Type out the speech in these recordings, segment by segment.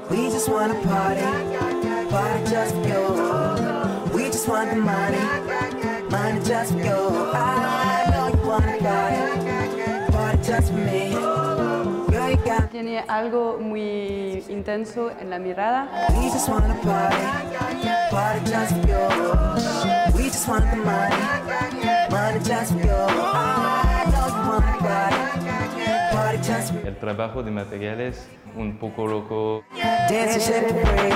We just wanna party, party just for you. We just want the money, money just for you. I know you wanna party, party just for me. Girl, you got. Tiene algo muy intenso en la mirada. We just wanna party, party just for you. We just want the money, money just for you. I know you wanna party, party just for me. El trabajo de materiales un poco loco. Dance and shake for free.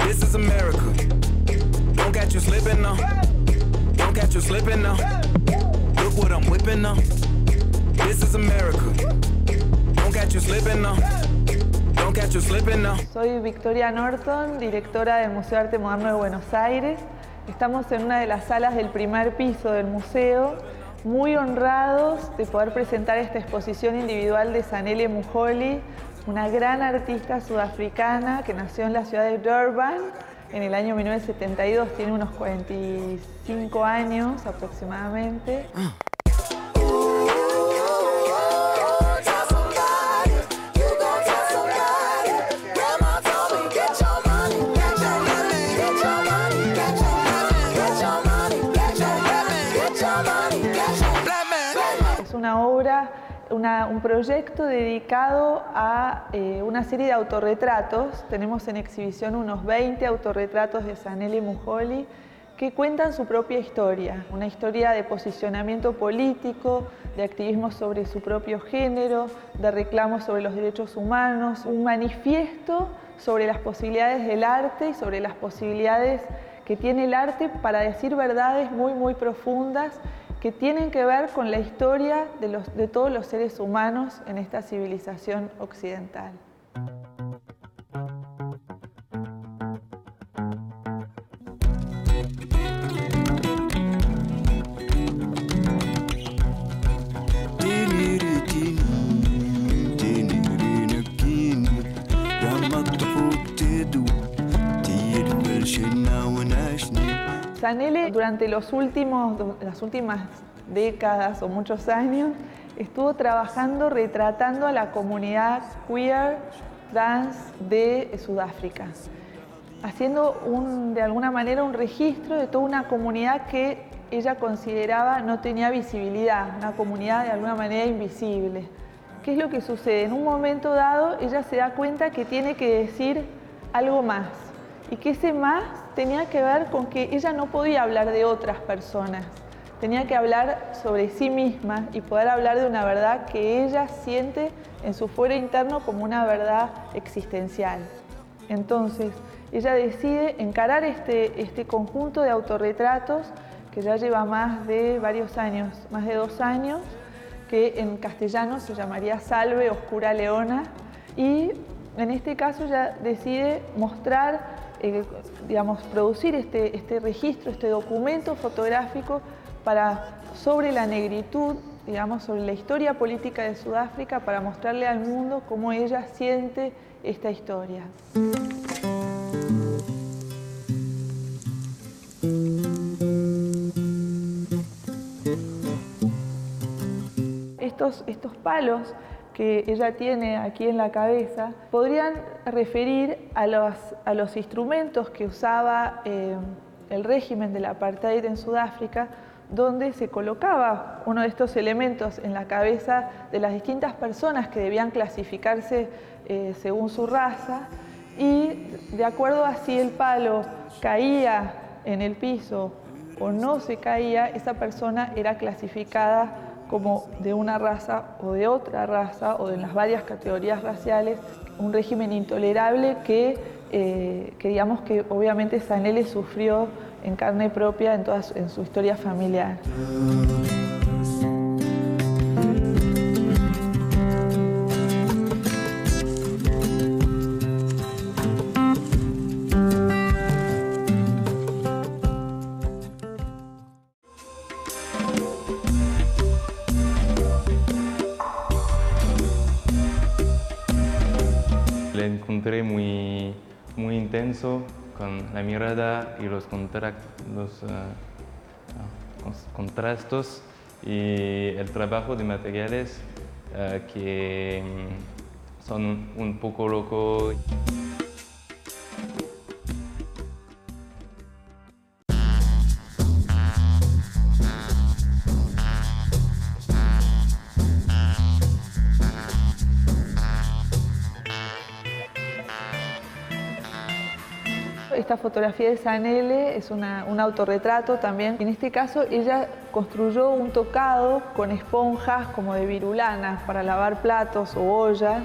This is America. Don't catch you slipping now. Don't catch you slipping now. Look what I'm whipping now. This is America. Don't catch you slipping now. Don't catch you slipping now. Soy Victoria Norton, directora del Museo de Arte Moderno de Buenos Aires. Estamos en una de las salas del primer piso del museo, muy honrados de poder presentar esta exposición individual de Zanele Muholi, una gran artista sudafricana que nació en la ciudad de Durban en el año 1972, tiene unos 45 años aproximadamente. Es una obra, un proyecto dedicado a una serie de autorretratos. Tenemos en exhibición unos 20 autorretratos de Zanele Muholi que cuentan su propia historia, una historia de posicionamiento político, de activismo sobre su propio género, de reclamos sobre los derechos humanos, un manifiesto sobre las posibilidades del arte y sobre las posibilidades que tiene el arte para decir verdades muy profundas que tienen que ver con la historia de todos los seres humanos en esta civilización occidental. Zanele durante las últimas décadas o muchos años estuvo trabajando retratando a la comunidad queer trans de Sudáfrica, haciendo de alguna manera un registro de toda una comunidad que ella consideraba no tenía visibilidad, una comunidad de alguna manera invisible. ¿Qué es lo que sucede? En un momento dado ella se da cuenta que tiene que decir algo más y que ese más tenía que ver con que ella no podía hablar de otras personas, tenía que hablar sobre sí misma y poder hablar de una verdad que ella siente en su fuero interno como una verdad existencial. Entonces, ella decide encarar este conjunto de autorretratos que ya lleva más de varios años, más de 2 años, que en castellano se llamaría Salve, Oscura Leona, y en este caso ella decide mostrar, producir este registro, este documento fotográfico sobre la negritud, sobre la historia política de Sudáfrica, para mostrarle al mundo cómo ella siente esta historia. Estos palos que ella tiene aquí en la cabeza podrían referir a los instrumentos que usaba el régimen del apartheid en Sudáfrica, donde se colocaba uno de estos elementos en la cabeza de las distintas personas que debían clasificarse según su raza, y de acuerdo a si el palo caía en el piso o no se caía, esa persona era clasificada como de una raza o de otra raza, o de las varias categorías raciales, un régimen intolerable que digamos que obviamente Zanele sufrió en carne propia en su historia familiar. Le encontré muy intenso, con la mirada y los contrastes y el trabajo de materiales que son un poco locos. Esta fotografía de Zanelle es un autorretrato también. En este caso ella construyó un tocado con esponjas como de virulanas para lavar platos o ollas,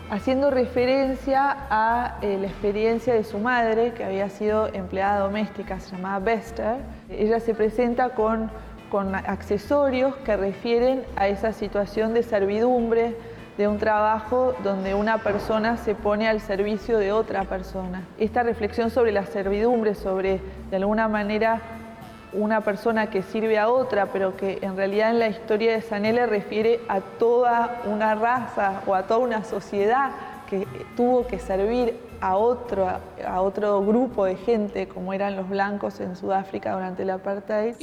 haciendo referencia a la experiencia de su madre, que había sido empleada doméstica, se llamaba Bester. Ella se presenta con accesorios que refieren a esa situación de servidumbre, de un trabajo donde una persona se pone al servicio de otra persona. Esta reflexión sobre la servidumbre, sobre de alguna manera una persona que sirve a otra, pero que en realidad en la historia de Zanelle refiere a toda una raza o a toda una sociedad que tuvo que servir a otro grupo de gente, como eran los blancos en Sudáfrica durante el apartheid.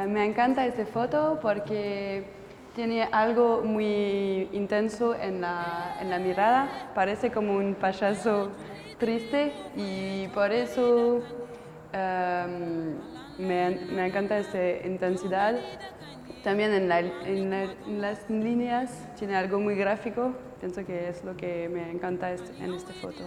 Me encanta esta foto porque tiene algo muy intenso en la mirada. Parece como un payaso triste y por eso me encanta esta intensidad. También en las líneas tiene algo muy gráfico. Pienso que es lo que me encanta en esta foto.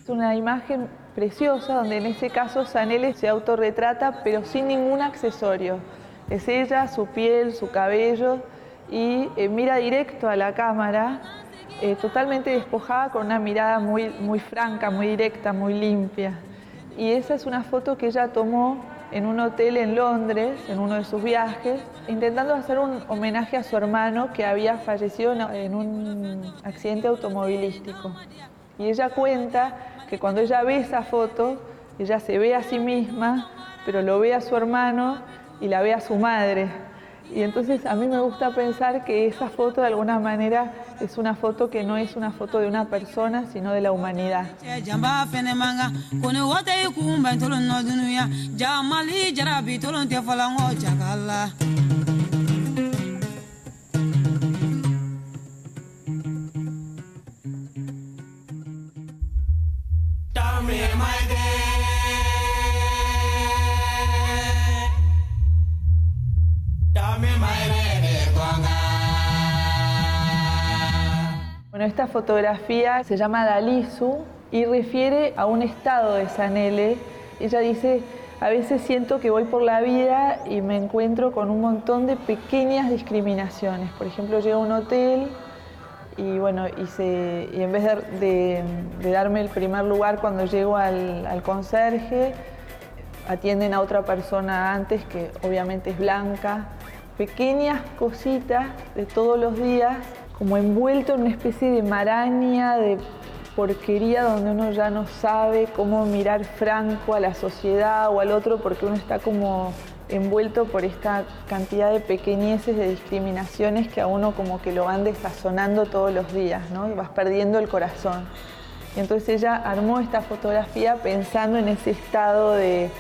Es una imagen preciosa donde en ese caso Zanelle se autorretrata pero sin ningún accesorio. Es ella, su piel, su cabello y mira directo a la cámara, totalmente despojada con una mirada muy franca, muy directa, muy limpia. Y esa es una foto que ella tomó en un hotel en Londres, en uno de sus viajes, intentando hacer un homenaje a su hermano que había fallecido en un accidente automovilístico. Y ella cuenta que cuando ella ve esa foto, ella se ve a sí misma, pero lo ve a su hermano y la ve a su madre. Y entonces a mí me gusta pensar que esa foto de alguna manera es una foto que no es una foto de una persona, sino de la humanidad. Bueno, esta fotografía se llama Dalisu y refiere a un estado de Zanelle. Ella dice, a veces siento que voy por la vida y me encuentro con un montón de pequeñas discriminaciones. Por ejemplo, llego a un hotel y, bueno, y en vez de darme el primer lugar cuando llego al conserje, atienden a otra persona antes que obviamente es blanca. Pequeñas cositas de todos los días, como envuelto en una especie de maraña, de porquería donde uno ya no sabe cómo mirar franco a la sociedad o al otro porque uno está como envuelto por esta cantidad de pequeñeces de discriminaciones que a uno como que lo van desazonando todos los días, ¿no? Y vas perdiendo el corazón. Y entonces ella armó esta fotografía pensando en ese estado de,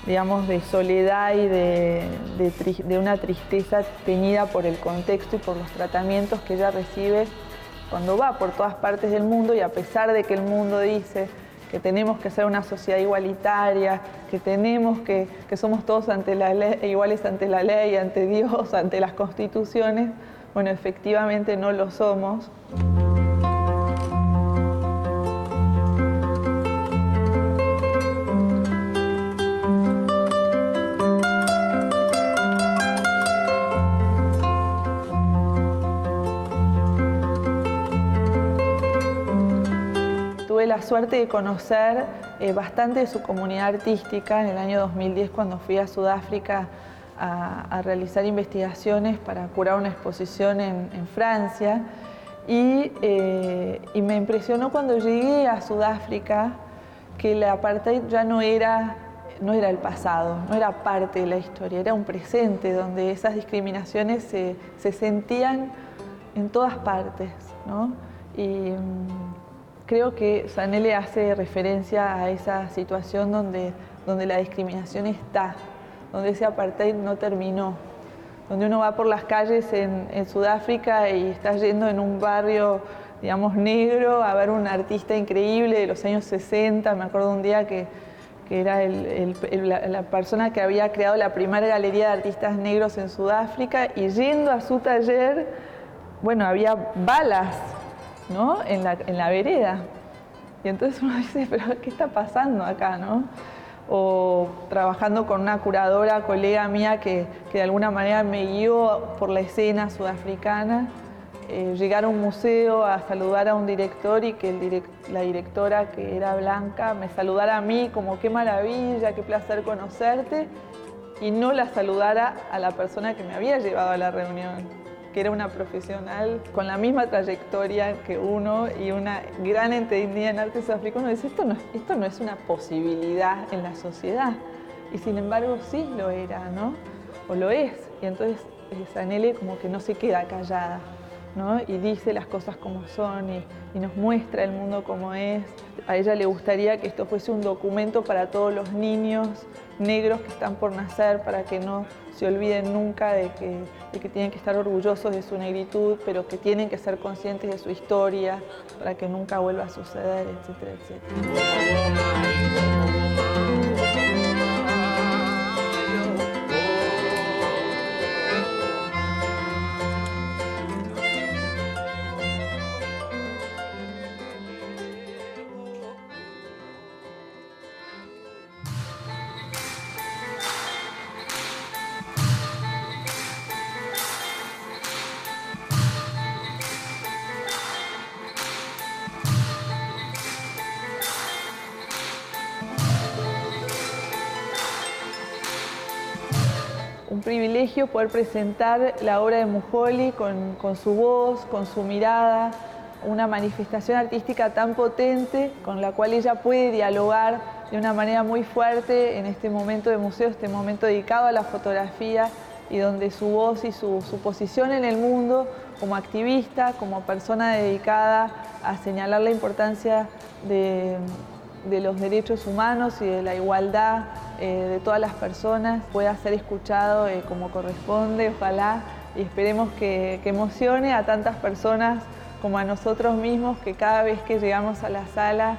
digamos, de soledad y de una tristeza teñida por el contexto y por los tratamientos que ella recibe cuando va por todas partes del mundo, y a pesar de que el mundo dice que tenemos que ser una sociedad igualitaria, que somos todos ante la ley, iguales ante la ley, ante Dios, ante las constituciones, bueno, efectivamente no lo somos. Tuve la suerte de conocer bastante de su comunidad artística en el año 2010 cuando fui a Sudáfrica a realizar investigaciones para curar una exposición en Francia. Y me impresionó cuando llegué a Sudáfrica que el apartheid ya no era el pasado, no era parte de la historia, era un presente donde esas discriminaciones se sentían en todas partes, ¿no? Y creo que Zanele hace referencia a esa situación donde la discriminación está, donde ese apartheid no terminó, donde uno va por las calles en Sudáfrica y está yendo en un barrio, digamos, negro, a ver un artista increíble de los años 60. Me acuerdo un día que era la persona que había creado la primera galería de artistas negros en Sudáfrica, y yendo a su taller, bueno, había balas, ¿no?, en la vereda. Y entonces uno dice, pero ¿qué está pasando acá, no? O trabajando con una curadora, colega mía, que de alguna manera me guió por la escena sudafricana, llegar a un museo a saludar a un director y que la directora, que era blanca, me saludara a mí como qué maravilla, qué placer conocerte, y no la saludara a la persona que me había llevado a la reunión, que era una profesional con la misma trayectoria que uno y una gran entendida en arte sudafricano. Dice, esto no es una posibilidad en la sociedad, y sin embargo sí lo era, ¿no? O lo es. Y entonces Zanele como que no se queda callada, ¿no? Y dice las cosas como son y nos muestra el mundo como es. A ella le gustaría que esto fuese un documento para todos los niños negros que están por nacer, para que no se olviden nunca de que tienen que estar orgullosos de su negritud, pero que tienen que ser conscientes de su historia para que nunca vuelva a suceder, etcétera, etcétera. Un privilegio poder presentar la obra de Mujoli con su voz, con su mirada, una manifestación artística tan potente con la cual ella puede dialogar de una manera muy fuerte en este momento de museo, este momento dedicado a la fotografía, y donde su voz y su posición en el mundo como activista, como persona dedicada a señalar la importancia de los derechos humanos y de la igualdad de todas las personas, pueda ser escuchado como corresponde, ojalá, y esperemos que emocione a tantas personas como a nosotros mismos, que cada vez que llegamos a la sala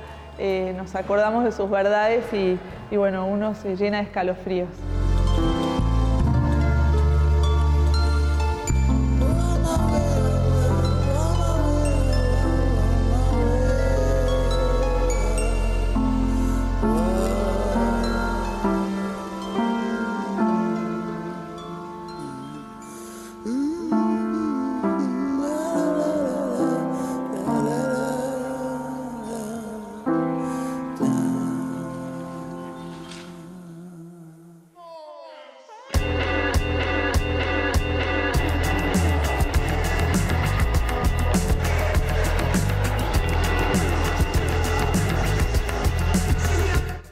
nos acordamos de sus verdades y bueno, uno se llena de escalofríos.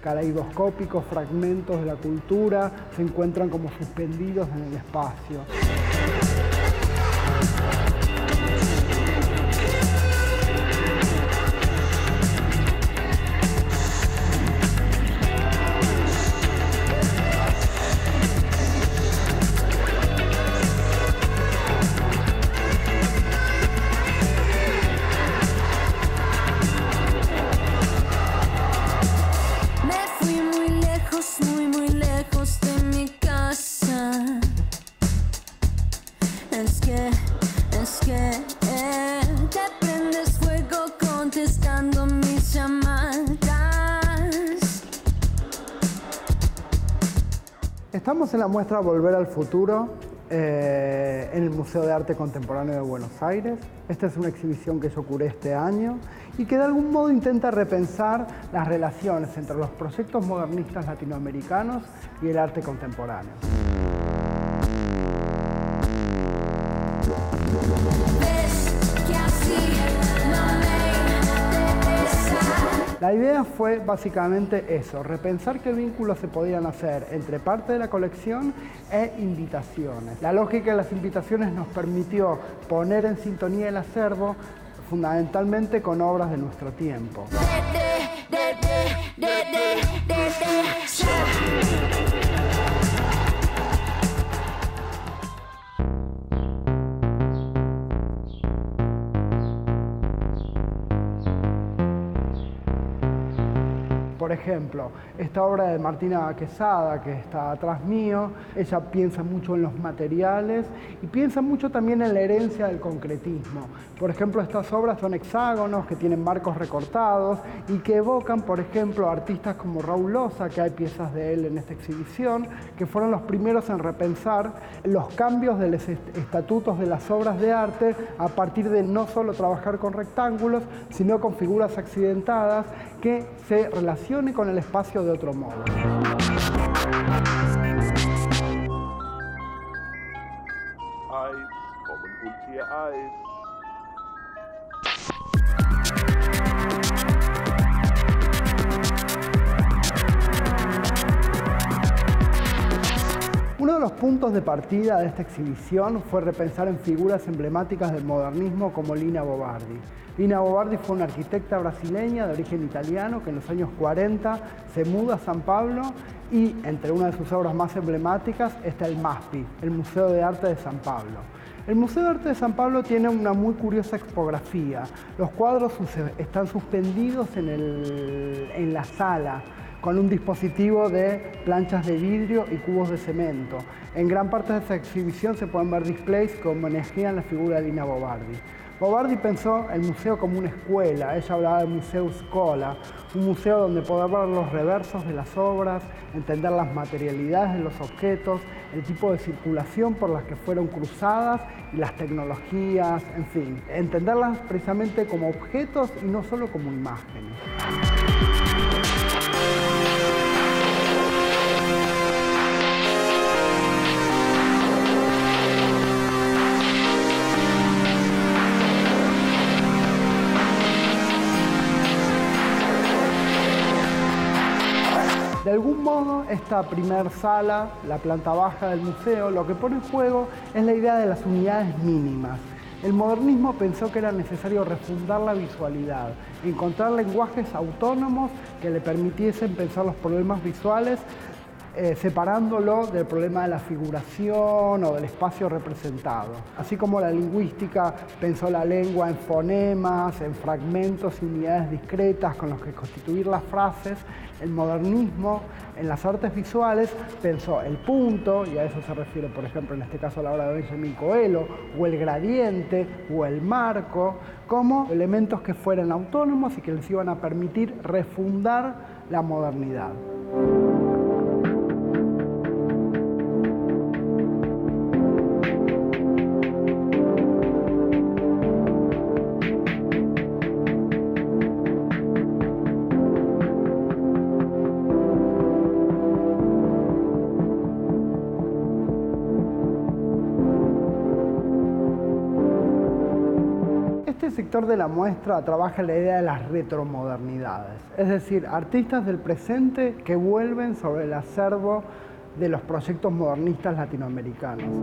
Caleidoscópicos fragmentos de la cultura se encuentran como suspendidos en el espacio. Estamos en la muestra Volver al Futuro en el Museo de Arte Contemporáneo de Buenos Aires. Esta es una exhibición que se ocurre este año y que de algún modo intenta repensar las relaciones entre los proyectos modernistas latinoamericanos y el arte contemporáneo. ¿Ves que así La idea fue básicamente eso, repensar qué vínculos se podían hacer entre parte de la colección e invitaciones. La lógica de las invitaciones nos permitió poner en sintonía el acervo fundamentalmente con obras de nuestro tiempo. Por ejemplo, esta obra de Martina Quesada, que está atrás mío, ella piensa mucho en los materiales y piensa mucho también en la herencia del concretismo. Por ejemplo, estas obras son hexágonos que tienen marcos recortados y que evocan, por ejemplo, artistas como Raúl Loza, que hay piezas de él en esta exhibición, que fueron los primeros en repensar los cambios de los estatutos de las obras de arte a partir de no solo trabajar con rectángulos, sino con figuras accidentadas que se relacionen con el espacio de otro modo. Eis, kommen und hier Eis. Uno de los puntos de partida de esta exhibición fue repensar en figuras emblemáticas del modernismo como Lina Bobardi. Lina Bobardi fue una arquitecta brasileña de origen italiano que en los años 40 se muda a San Pablo y entre una de sus obras más emblemáticas está el MASPI, el Museo de Arte de San Pablo. El Museo de Arte de San Pablo tiene una muy curiosa expografía. Los cuadros están suspendidos en la sala, con un dispositivo de planchas de vidrio y cubos de cemento. En gran parte de esta exhibición se pueden ver displays que homenajean la figura de Lina Bobardi. Bobardi pensó el museo como una escuela. Ella hablaba de Museo Scola, un museo donde poder ver los reversos de las obras, entender las materialidades de los objetos, el tipo de circulación por las que fueron cruzadas y las tecnologías, en fin, entenderlas precisamente como objetos y no solo como imágenes. De algún modo, esta primer sala, la planta baja del museo, lo que pone en juego es la idea de las unidades mínimas. El modernismo pensó que era necesario refundar la visualidad, encontrar lenguajes autónomos que le permitiesen pensar los problemas visuales separándolo del problema de la figuración o del espacio representado. Así como la lingüística pensó la lengua en fonemas, en fragmentos y unidades discretas con los que constituir las frases, el modernismo en las artes visuales pensó el punto, y a eso se refiere, por ejemplo, en este caso a la obra de Benjamin Coelho, o el gradiente, o el marco, como elementos que fueran autónomos y que les iban a permitir refundar la modernidad. Este sector de la muestra trabaja la idea de las retromodernidades, es decir, artistas del presente que vuelven sobre el acervo de los proyectos modernistas latinoamericanos.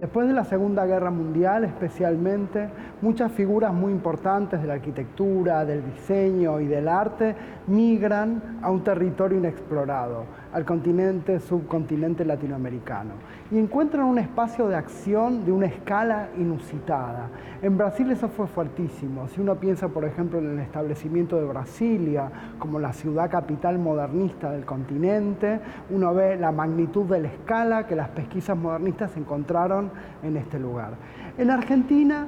Después de la Segunda Guerra Mundial, especialmente, muchas figuras muy importantes de la arquitectura, del diseño y del arte migran a un territorio inexplorado, al subcontinente latinoamericano, y encuentran un espacio de acción de una escala inusitada. En Brasil eso fue fuertísimo. Si uno piensa, por ejemplo, en el establecimiento de Brasilia como la ciudad capital modernista del continente, uno ve la magnitud de la escala que las pesquisas modernistas encontraron en este lugar. En Argentina,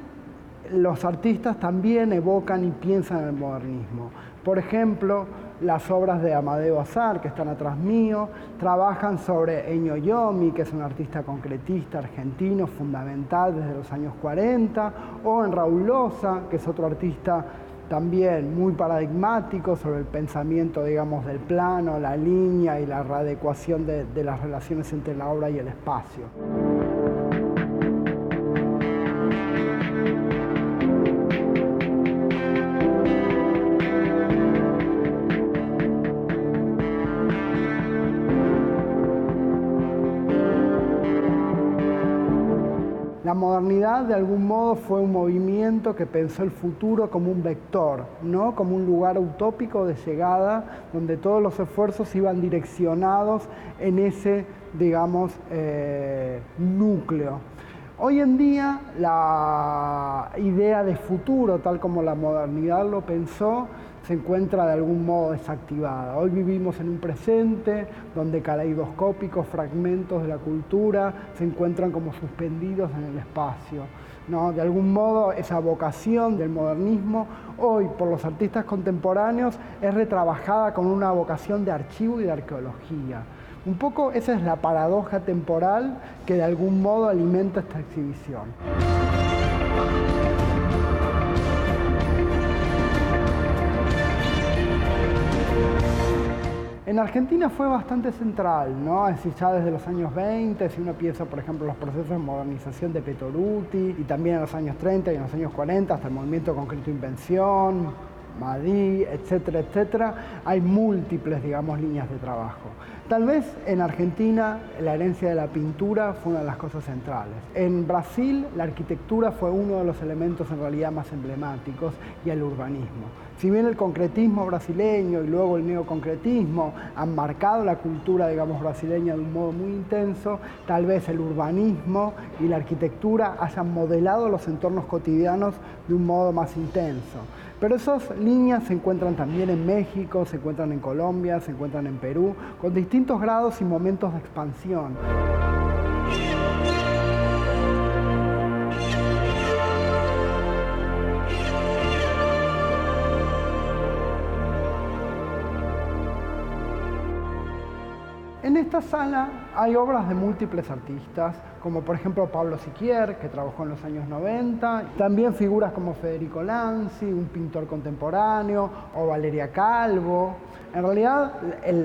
los artistas también evocan y piensan en el modernismo. Por ejemplo, las obras de Amadeo Azar, que están atrás mío, trabajan sobre Ennio Yomi, que es un artista concretista argentino fundamental desde los años 40, o en Raúl Loza, que es otro artista también muy paradigmático sobre el pensamiento, digamos, del plano, la línea y la readecuación de las relaciones entre la obra y el espacio. La modernidad, de algún modo, fue un movimiento que pensó el futuro como un vector, ¿no? Como un lugar utópico de llegada, donde todos los esfuerzos iban direccionados en ese, digamos, núcleo. Hoy en día, la idea de futuro, tal como la modernidad lo pensó, se encuentra de algún modo desactivada. Hoy vivimos en un presente donde caleidoscópicos fragmentos de la cultura se encuentran como suspendidos en el espacio, ¿no? De algún modo, esa vocación del modernismo hoy por los artistas contemporáneos es retrabajada con una vocación de archivo y de arqueología. Un poco esa es la paradoja temporal que de algún modo alimenta esta exhibición. En Argentina fue bastante central, ¿no? Es decir, ya desde los años 20, si uno piensa, por ejemplo, los procesos de modernización de Petoruti, y también en los años 30 y en los años 40, hasta el movimiento Concreto Invención, Madí, etcétera, etcétera, hay múltiples, digamos, líneas de trabajo. Tal vez en Argentina la herencia de la pintura fue una de las cosas centrales. En Brasil la arquitectura fue uno de los elementos en realidad más emblemáticos y el urbanismo. Si bien el concretismo brasileño y luego el neoconcretismo han marcado la cultura, digamos, brasileña de un modo muy intenso, tal vez el urbanismo y la arquitectura hayan modelado los entornos cotidianos de un modo más intenso. Pero esas líneas se encuentran también en México, se encuentran en Colombia, se encuentran en Perú, con distintos grados y momentos de expansión. En esta sala hay obras de múltiples artistas, como por ejemplo Pablo Siquier, que trabajó en los años 90, también figuras como Federico Lanzi, un pintor contemporáneo, o Valeria Calvo. En realidad,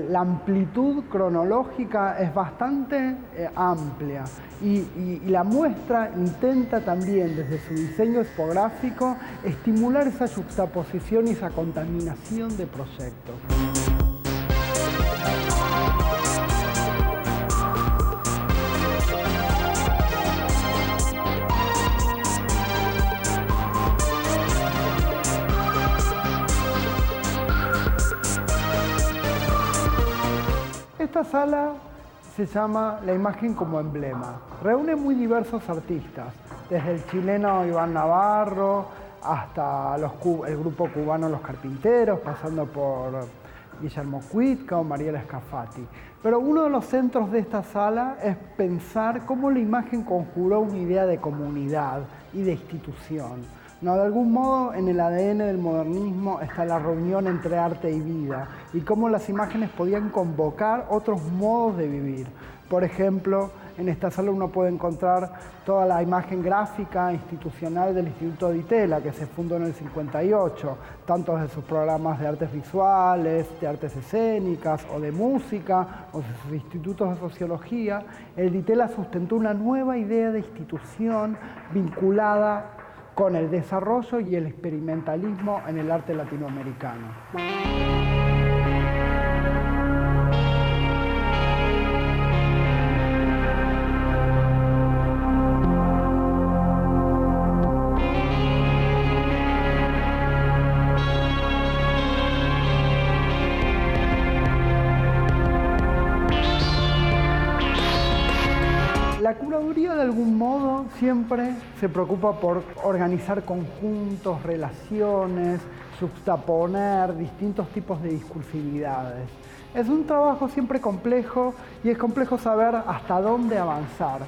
la amplitud cronológica es bastante amplia y la muestra intenta también, desde su diseño tipográfico, estimular esa juxtaposición y esa contaminación de proyectos. Esta sala se llama La imagen como emblema. Reúne muy diversos artistas, desde el chileno Iván Navarro hasta el grupo cubano Los Carpinteros, pasando por Guillermo Cuitca o Mariela Scafati. Pero uno de los centros de esta sala es pensar cómo la imagen conjuró una idea de comunidad y de institución. No, de algún modo, en el ADN del modernismo está la reunión entre arte y vida y cómo las imágenes podían convocar otros modos de vivir. Por ejemplo, en esta sala uno puede encontrar toda la imagen gráfica institucional del Instituto Di Tella, que se fundó en el 58, tanto desde sus programas de artes visuales, de artes escénicas o de música, o de sus institutos de sociología. El Di Tella sustentó una nueva idea de institución vinculada con el desarrollo y el experimentalismo en el arte latinoamericano. La curaduría, de algún modo, siempre se preocupa por organizar conjuntos, relaciones, juxtaponer distintos tipos de discursividades. Es un trabajo siempre complejo y es complejo saber hasta dónde avanzar.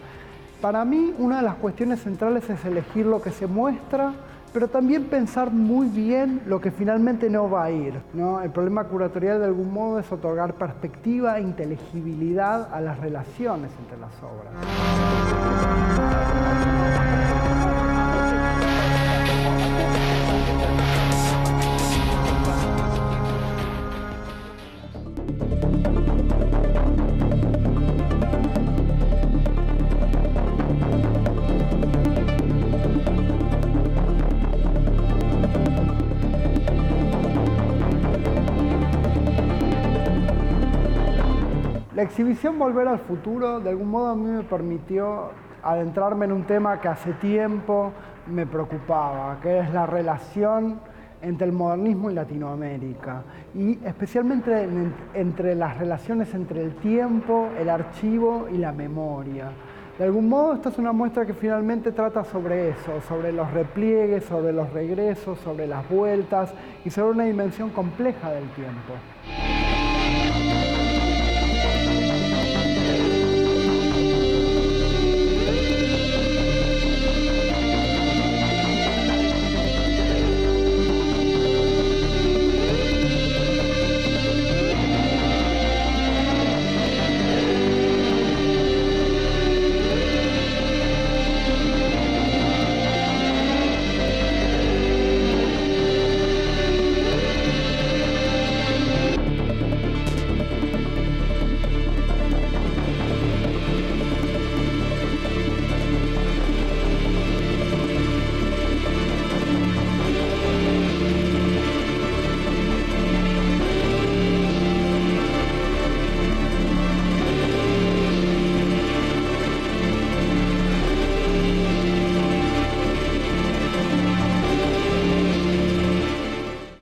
Para mí, una de las cuestiones centrales es elegir lo que se muestra, pero también pensar muy bien lo que finalmente no va a ir, ¿no? El problema curatorial, de algún modo, es otorgar perspectiva e inteligibilidad a las relaciones entre las obras. La exhibición Volver al Futuro de algún modo a mí me permitió adentrarme en un tema que hace tiempo me preocupaba, que es la relación entre el modernismo y Latinoamérica, y especialmente entre las relaciones entre el tiempo, el archivo y la memoria. De algún modo esta es una muestra que finalmente trata sobre eso, sobre los repliegues, sobre los regresos, sobre las vueltas y sobre una dimensión compleja del tiempo.